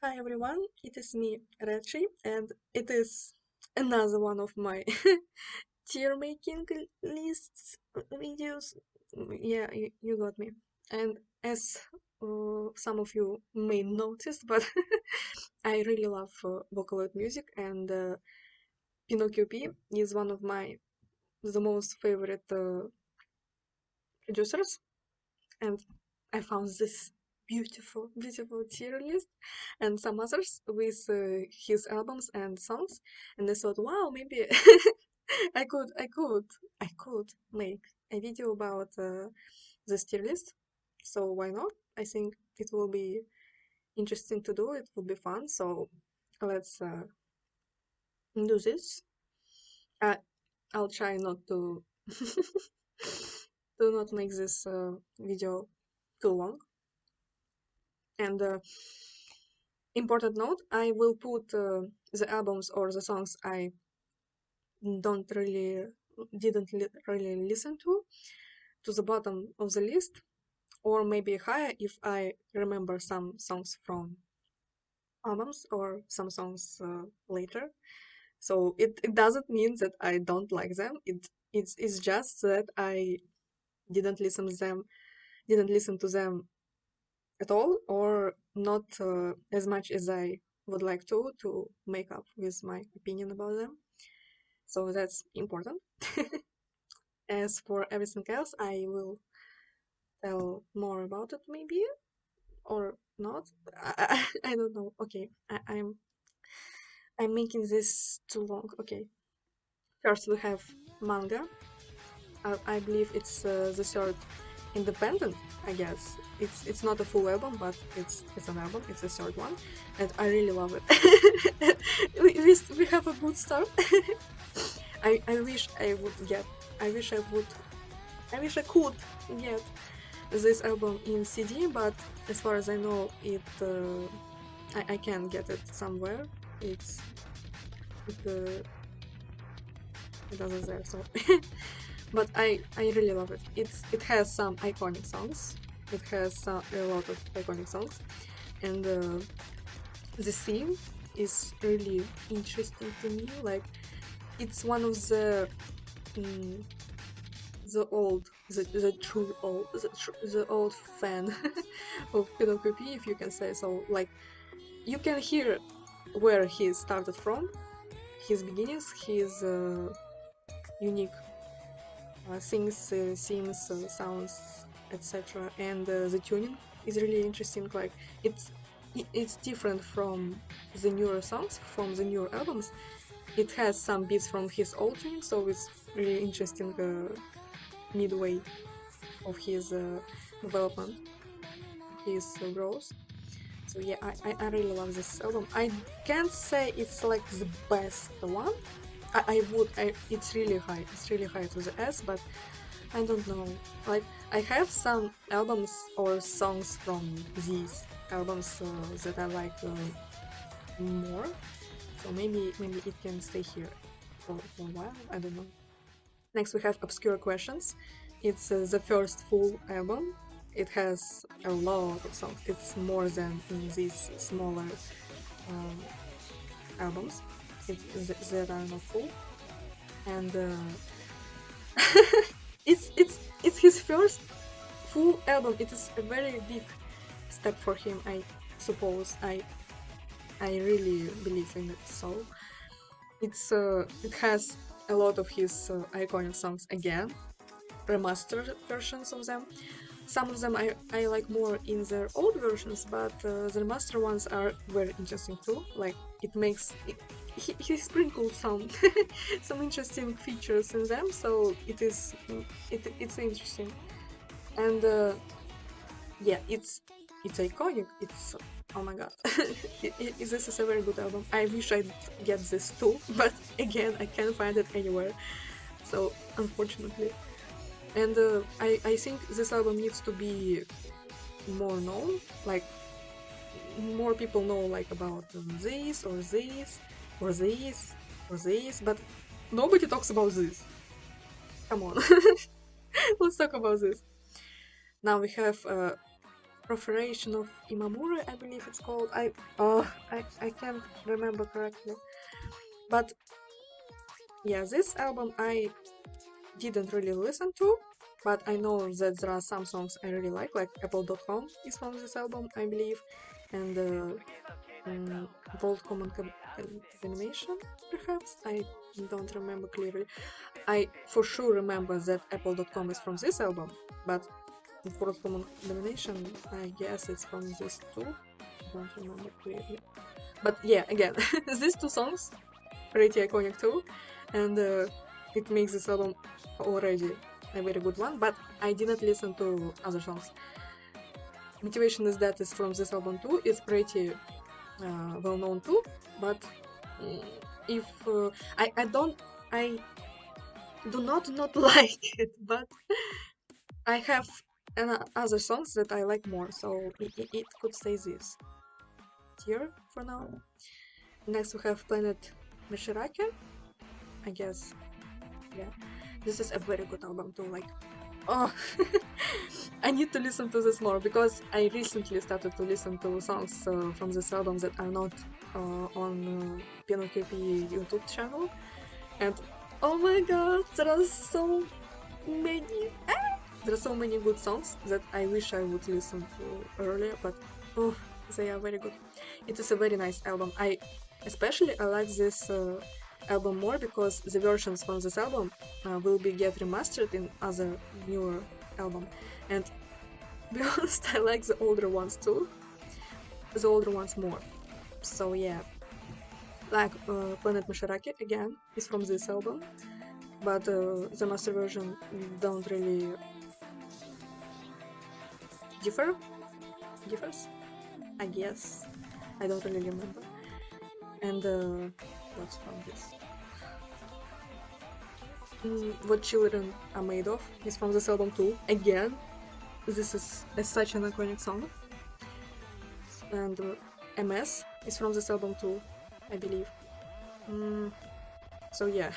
Hi everyone, it is me, Rechi, and it is another one of my tier making lists videos. Yeah, you got me. And as some of you may notice, but I really love Vocaloid music, and Pinocchiop is one of my the most favorite producers, and I found this beautiful tier list and some others with his albums and songs, and I thought, wow, maybe I could make a video about this tier list. So why not? I think it will be interesting to do. It will be fun. So let's do this. Uh, I'll try not to to not make this video too long. And important note, I will put the albums or the songs I don't really didn't really listen to the bottom of the list, or maybe higher if I remember some songs from albums or some songs later. So it doesn't mean that I don't like them. It's just that I didn't listen to them at all, or not as much as I would like to make up with my opinion about them. So that's important. As for everything else, I will tell more about it maybe or not. I don't know. Okay, I'm making this too long. Okay, first we have manga. I believe it's the third independent. I guess it's not a full album, but it's an album. It's the third one, and I really love it. We have a good start. I wish I would get. I wish I would. I wish I could get this album in CD, but as far as I know, I can get it somewhere. It, uh, it doesn't there, so. But I really love it. It has some iconic songs. It has a lot of iconic songs, and the theme is really interesting to me. Like, it's one of mm, the true old, the old fan of Pinocchio, if you can say so. Like, you can hear where he started from, his beginnings, his unique things, themes, sounds, etc. And the tuning is really interesting. Like, it's different from the newer songs, from the newer albums. It has some beats from his old tuning, so it's really interesting midway of his development, his growth. So yeah, I really love this album. I can't say it's like the best one. It's really high. It's really high to the S, but I don't know. Like, I have some albums or songs from these albums that I like more. So maybe it can stay here for a while. I don't know. Next we have Obscure Questions. It's the first full album. It has a lot of songs. It's more than in these smaller um, albums that are not full. And it's his first full album. It is a very big step for him, I suppose. I really believe in it. So it has a lot of his iconic songs again, remastered versions of them. Some of them I like more in their old versions, but the remaster ones are very interesting too. Like, he sprinkled some some interesting features in them, so it's interesting. And yeah, it's iconic. It's, oh my god, this is a very good album. I wish I'd get this too, but again, I can't find it anywhere. So unfortunately. And I think this album needs to be more known, like more people know like about this or this or this or this, but nobody talks about this. Come on, let's talk about this. Now we have Preparation of Imamura, I believe it's called. I can't remember correctly. But yeah, this album I didn't really listen to, but I know that there are some songs I really like Apple.com is from this album, I believe, and World Common Combination, perhaps? I don't remember clearly. I for sure remember that Apple.com is from this album, but World Common Combination, I guess it's from this too. I don't remember clearly. But yeah, again, these two songs, pretty iconic too, and it makes this album already a very good one, but I didn't listen to other songs. Motivation is That is from this album too, it's pretty well known too, but if I do not like it, but I have other songs that I like more, so it could stay this tier for now. Next we have Planet Mishiraki, I guess. Yeah, this is a very good album too, like, oh, I need to listen to this more, because I recently started to listen to songs from this album that are not on Pinocchiop YouTube channel, and oh my god, there are so many good songs that I wish I would listen to earlier, but oh, they are very good. It is a very nice album. I like this album more because the versions from this album will be get remastered in other newer album, and to be honest, I like the older ones too, the older ones more. So yeah, like Planet Mishiraki again is from this album, but the master version don't really differs, I guess. I don't really remember. And what's from this? What Children Are Made Of is from this album too. Again, this is such an iconic song. And MS is from this album too, I believe. So yeah.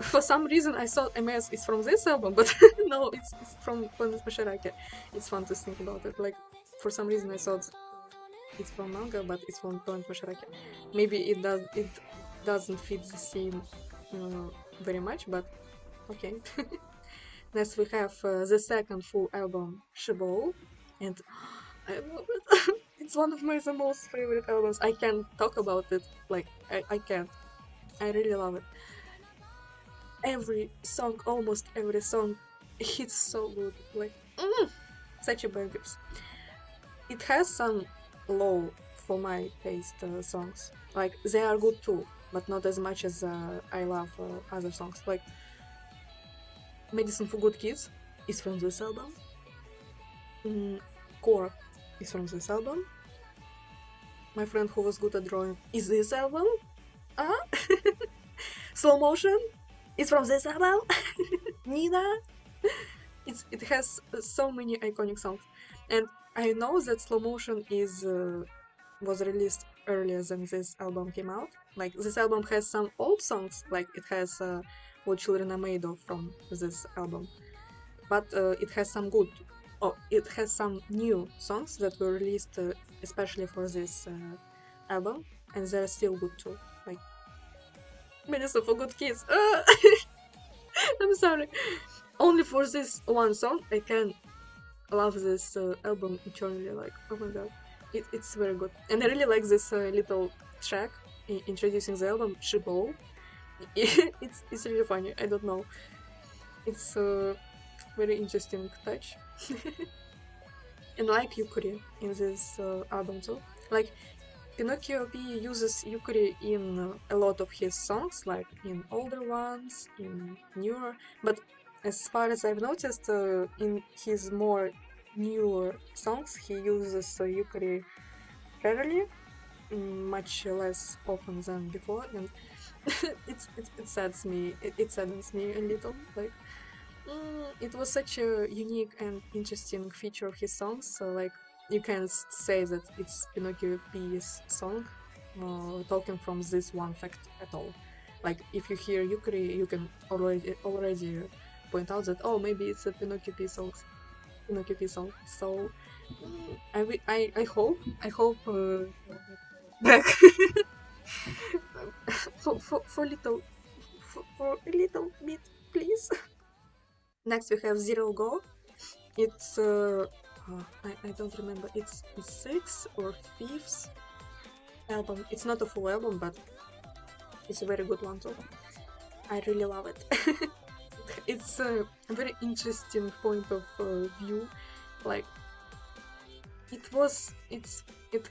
For some reason I thought MS is from this album, but no, it's from Planet Mishiraki. It's fun to think about it. Like, for some reason I thought it's from manga, but it's from Planet Mishiraki. Maybe it doesn't fit the scene very much, but okay. Next we have the second full album, Shibou, and I love it. It's one of my most favorite albums. I can't talk about it, like, I can't. I really love it. Almost every song hits so good, like, such a bangers. It has some low, for my taste, songs. Like, they are good too, but not as much as I love other songs. Like, Medicine for Good Kids is from this album. Core is from this album. My Friend Who Was Good at Drawing is this album. Slow Motion is from this album. Nina. It has so many iconic songs, and I know that Slow Motion was released earlier than this album came out. Like, this album has some old songs, like it has What Children Are Made Of from this album, but it has some new songs that were released especially for this album, and they're still good too. Like, Medicine for Good Kids. I'm sorry. Only for this one song I can love this album eternally. Like, oh my god, it's very good, and I really like this little track introducing the album, Shibou. It's really funny. I don't know. It's a very interesting touch. And like Yukari in this album too. Like, Pinocchiop uses Yukari in a lot of his songs, like in older ones, in newer, but as far as I've noticed, in his more newer songs, he uses Yukari rarely, much less often than before, and it saddens me. It saddens me a little. Like, it was such a unique and interesting feature of his songs. So, like, you can't say that it's Pinocchiop's song, talking from this one fact at all. Like, if you hear Yukari, you can already point out that, oh, maybe it's a Pinocchiop song. So I hope back for a little bit, please. Next we have Zero Go. It's I don't remember. It's the sixth or fifth album. It's not a full album, but it's a very good one too. I really love it. It's a very interesting point of view. Like it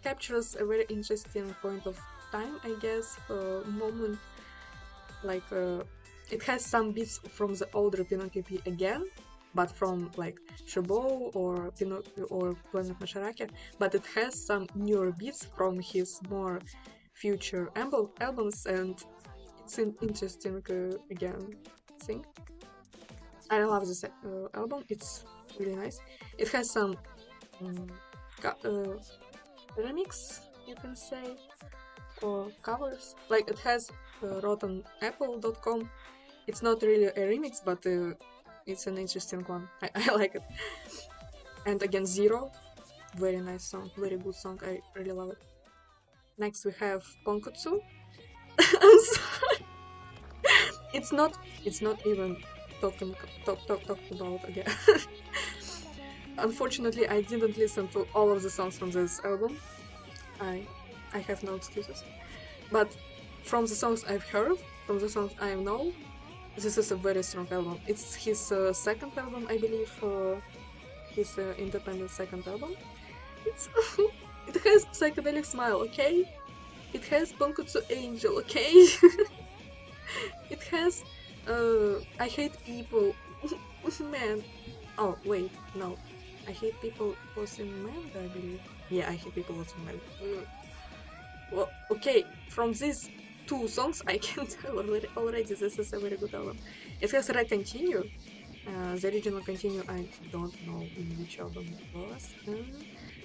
captures a very interesting point of time, I guess, moment. Like it has some bits from the older Pinocchio again, but from like Chabot or or Planet Masharaki, but it has some newer beats from his more future albums, and it's an interesting again thing. I love this album. It's really nice. It has some um, remix, you can say, or covers. Like it has rottenapple.com. It's not really a remix, but it's an interesting one. I like it. And again, Zero, very nice song, very good song. I really love it. Next we have Ponkotsu. I'm sorry. It's not even talked about again. Unfortunately, I didn't listen to all of the songs from this album. I have no excuses. But from the songs I've heard, from the songs I know, this is a very strong album. It's his second album, I believe, his independent second album. It has Psychedelic Smile, okay? It has Bonkotsu Angel, okay? It has I Hate People. Man. Oh, wait, no. I Hate People was in manga, I believe. Yeah, I Hate People was in manga. Well, okay, from these two songs I can tell already this is a very good album. It has Continue. The original Continue I don't know in which album it was.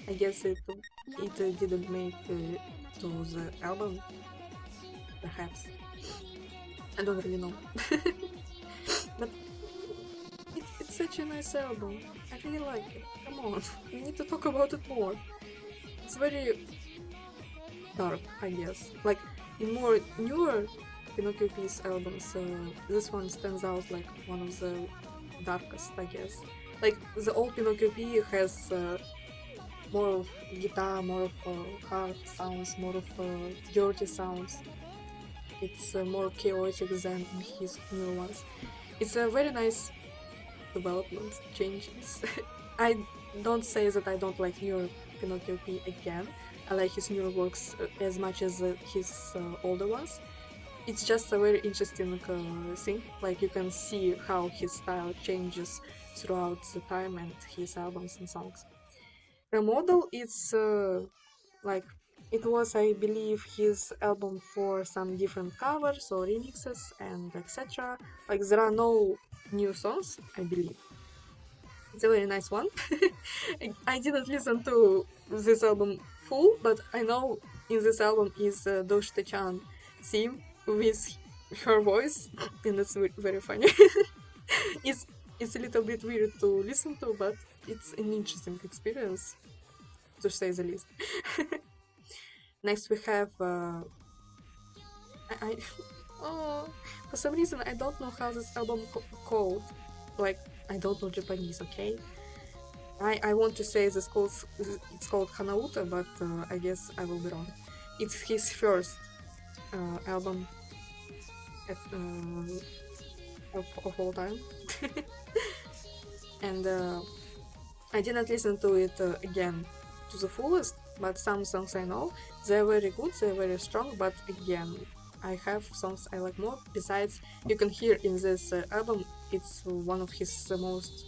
I guess it didn't make to the album. Perhaps. I don't really know. But it's such a nice album. I really like it. Come on, we need to talk about it more. It's very dark, I guess. Like in more newer Pinocchio Piece albums, this one stands out like one of the darkest, I guess. Like the old Pinocchio P has more of guitar, more of hard sounds, more of dirty sounds. It's more chaotic than his new ones. It's a very nice development, changes. I don't say that I don't like newer Pinocchio P again. I like his newer works as much as his older ones. It's just a very interesting thing. Like you can see how his style changes throughout the time and his albums and songs. Remodel is like it was, I believe, his album for some different covers or remixes and etc. Like there are no new songs, I believe. It's a very nice one. I didn't listen to this album full, but I know in this album is Doshite-chan theme with her voice, and it's very funny. It's a little bit weird to listen to, but it's an interesting experience, to say the least. Next we have I oh, for some reason I don't know how this album called. Like I don't know Japanese, okay? I want to say it's called Hanauta, but I guess I will be wrong. It's his first album at, of all time. And I didn't listen to it again to the fullest, but some songs I know. They're very good, they're very strong, but again, I have songs I like more. Besides, you can hear in this album, it's one of his most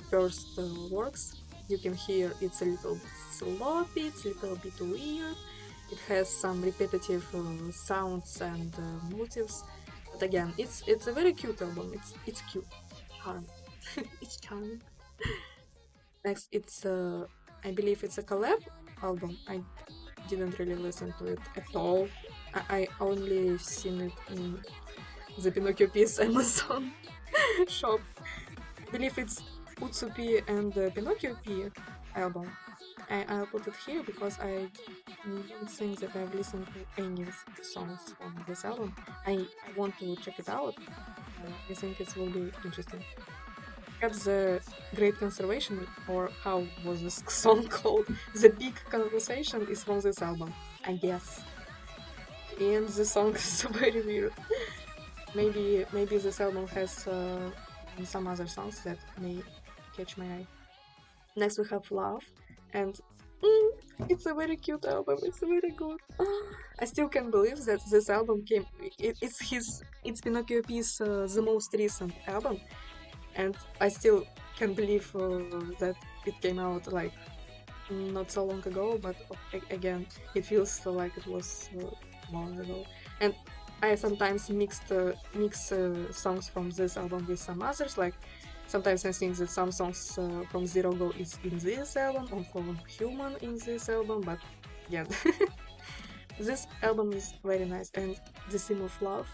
first works. You can hear it's a little bit sloppy, it's a little bit weird. It has some repetitive sounds and motives. But again, it's a very cute album. It's cute, charming. It's charming. Next, it's I believe it's a collab album. I didn't really listen to it at all. I only seen it in the Pinocchio Piece Amazon shop. I believe it's Utsupi and the Pinocchio P album. I'll put it here because I don't think that I've listened to any songs from this album. I want to check it out. I think it will be interesting. Got the Great Conservation, or how was this song called? The Big Conversation is from this album, I guess. And the song is very weird. Maybe this album has some other songs that may catch my eye. Next we have Love, and it's a very cute album. It's very good. I still can't believe that this album came. It's Pinocchio's the most recent album, and I still can't believe that it came out like not so long ago. But again, it feels like it was long ago. And I sometimes mix songs from this album with some others. Like sometimes I think that some songs from Zero Go is in this album, or from Human in this album. But yeah, this album is very nice, and the theme of love,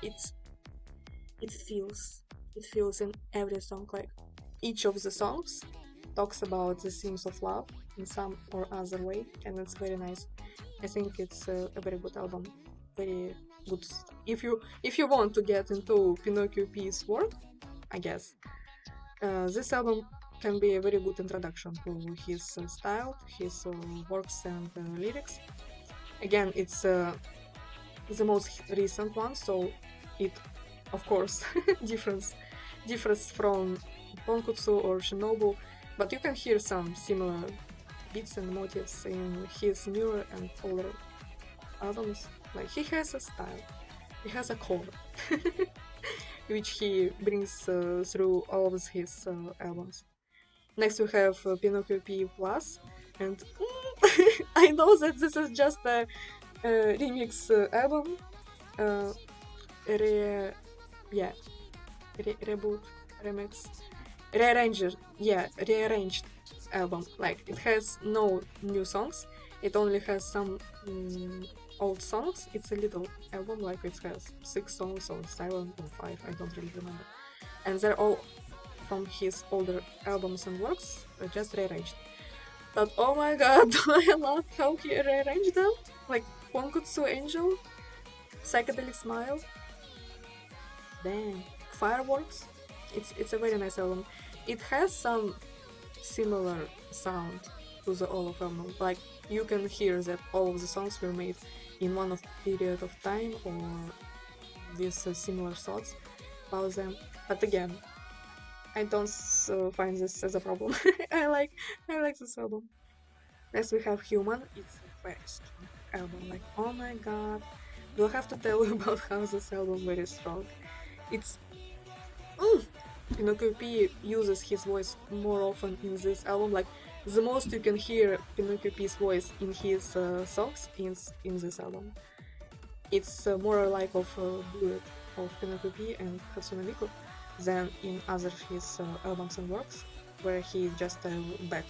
it feels in every song. Like each of the songs talks about the themes of love in some or other way, and it's very nice. I think it's a very good album. Very good. If you want to get into Pinocchio's work, I guess this album can be a very good introduction to his style, his works and lyrics. Again, it's the most recent one, so it, of course, differs from Tonkotsu or Shinobu, but you can hear some similar beats and motifs in his newer and older albums. Like he has a style, he has a core, which he brings through all of his albums. Next we have Pinocchio P Plus, and I know that this is just a remix album, reboot, remix, rearranged album. Like it has no new songs, it only has some old songs. It's a little album, like it has 6 songs or 7 or 5, I don't really remember. And they're all from his older albums and works, just rearranged. But oh my god, I love how he rearranged them. Like Ponkutsu Angel, Psychedelic Smile, dang, Fireworks. It's a very nice album. It has some similar sound to the all of album. Like you can hear that all of the songs were made in one of period of time or with similar thoughts about them. But again, I don't find this as a problem. I like this album. Next we have Human. It's a very strong album. Like oh my god, do I have to tell you about how this album very strong? It's Pinocchio P uses his voice more often in this album. Like the most you can hear Pinocchio P's voice in his songs in this album. It's more like of a duet of Pinocchio P and Hatsune Miku than in other his albums and works, where he just back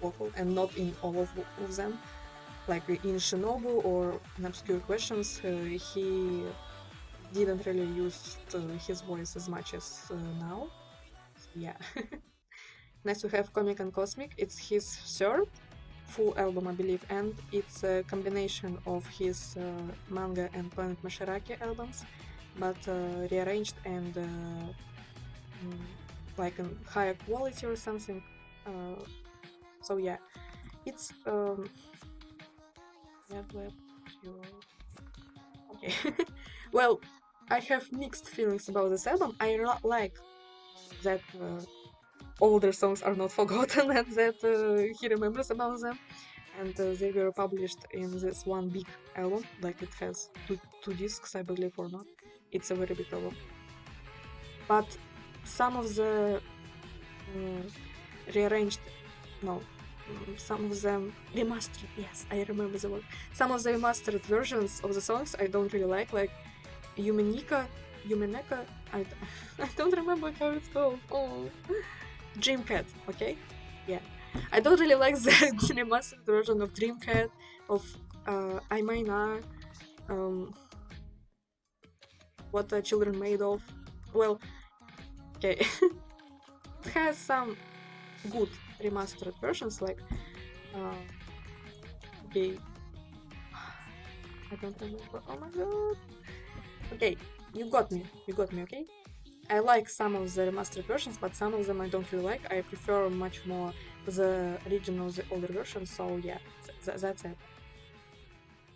vocal, and not in all of them. Like in Shinobu or in Obscure Questions, he didn't really use his voice as much as now. Yeah. Next we have Comic and Cosmic. It's his third full album, I believe, and it's a combination of his manga and Planet Masharaki albums, but rearranged and like in higher quality or something. So yeah, it's okay. Well, I have mixed feelings about this album. I like that older songs are not forgotten and that he remembers about them, and they were published in this one big album. Like it has two discs, I believe, or not. It's a very big album. But some of the rearranged, no, some of them remastered. Yes, I remember the word. Some of the remastered versions of the songs I don't really like Yumeneka. I don't remember how it's called. Oh, Dream Cat. Okay, yeah. I don't really like the remastered version of Dream Cat, of I Mine What Are Children Made Of. Well, okay. It has some good remastered versions, like okay, I don't remember. Oh my god. Okay, you got me. You got me. Okay. I like some of the remastered versions, but some of them I don't really like. I prefer much more the original, the older version. So yeah, that's it.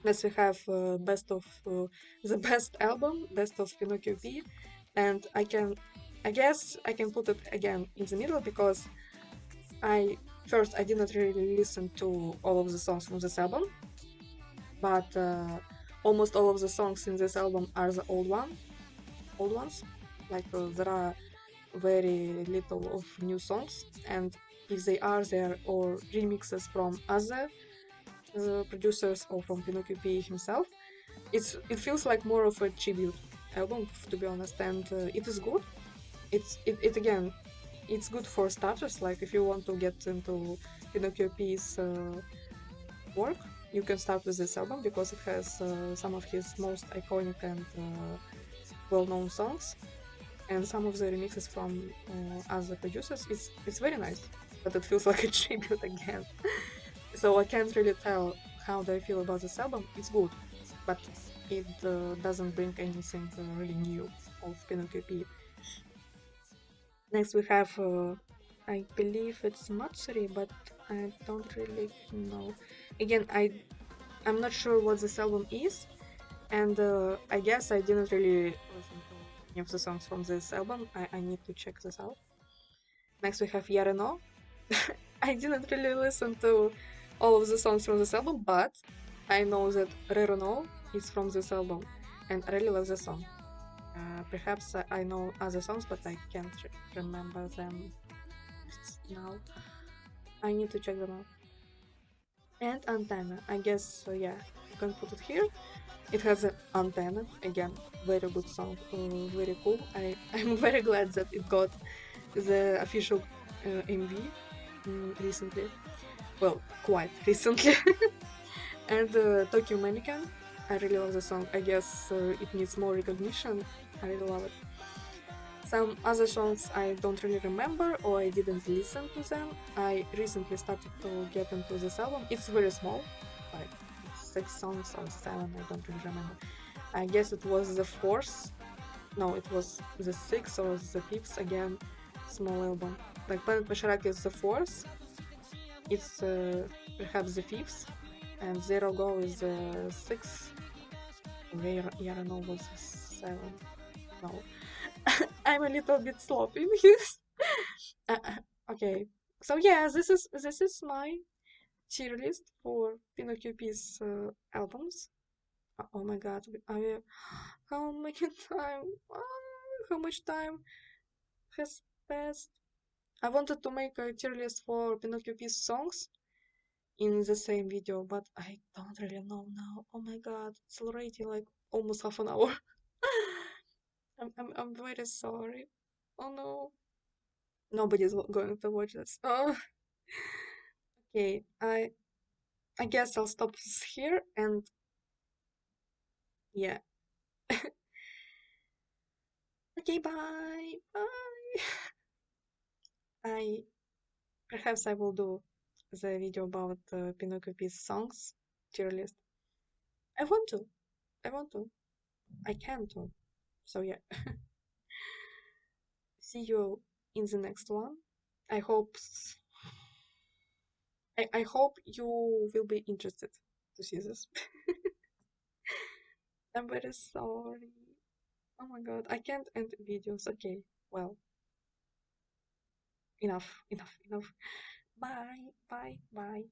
Next we have best of the best album, best of Pinocchio P, and I guess I can put it again in the middle because I first I didn't really listen to all of the songs from this album, but almost all of the songs in this album are the old ones. Like there are very little of new songs, and if they are there or remixes from other producers or from Pinocchio P himself, it feels like more of a tribute album, to be honest, and it is good. It again, it's good for starters. Like if you want to get into Pinocchio P's work, you can start with this album because it has some of his most iconic and well-known songs, and some of the remixes from other producers. It's very nice, but it feels like a tribute again. So I can't really tell how do I feel about this album. It's good, but it doesn't bring anything really new of Pinocchio P. Next we have, I believe it's Matsuri, but I don't really know. Again, I'm not sure what this album is, and I guess I didn't really listen to any of the songs from this album. I need to check this out. Next we have Yareno. I didn't really listen to all of the songs from this album, but I know that Rereno is from this album, and I really love the song. Perhaps I know other songs, but I can't remember them now. I need to check them out. And Antenna, I guess, yeah, you can put it here. It has an Antenna, again, very good song, very cool. I'm very glad that it got the official MV recently. Well, quite recently. And Tokyo Mannequin, I really love the song. I guess it needs more recognition. I really love it. Some other songs I don't really remember or I didn't listen to them. I recently started to get into this album. It's very small, like 6 songs or 7, I don't really remember. I guess it was the fourth. No, it was the sixth or the fifth again. Small album. Like Planet Pasharak is the fourth. It's perhaps the fifth, and Zero Go is the sixth. Yarano was the seventh. No, I'm a little bit sloppy because. Okay, so yeah, this is my tier list for Pinocchio P's albums. Oh my god, how much time? How much time has passed? I wanted to make a tier list for Pinocchio P's songs in the same video, but I don't really know now. Oh my god, it's already like almost half an hour. I'm very sorry. Oh no. Nobody's going to watch this. Oh, okay. I guess I'll stop this here and yeah. Okay, bye. Bye. I perhaps I will do the video about Pinocchio P's songs tier list. I want to. I want to. I can too. So yeah. See you in the next one. I hope I hope you will be interested to see this. I'm very sorry. Oh my god, I can't end videos. Okay, well, enough, enough, enough. Bye, bye, bye.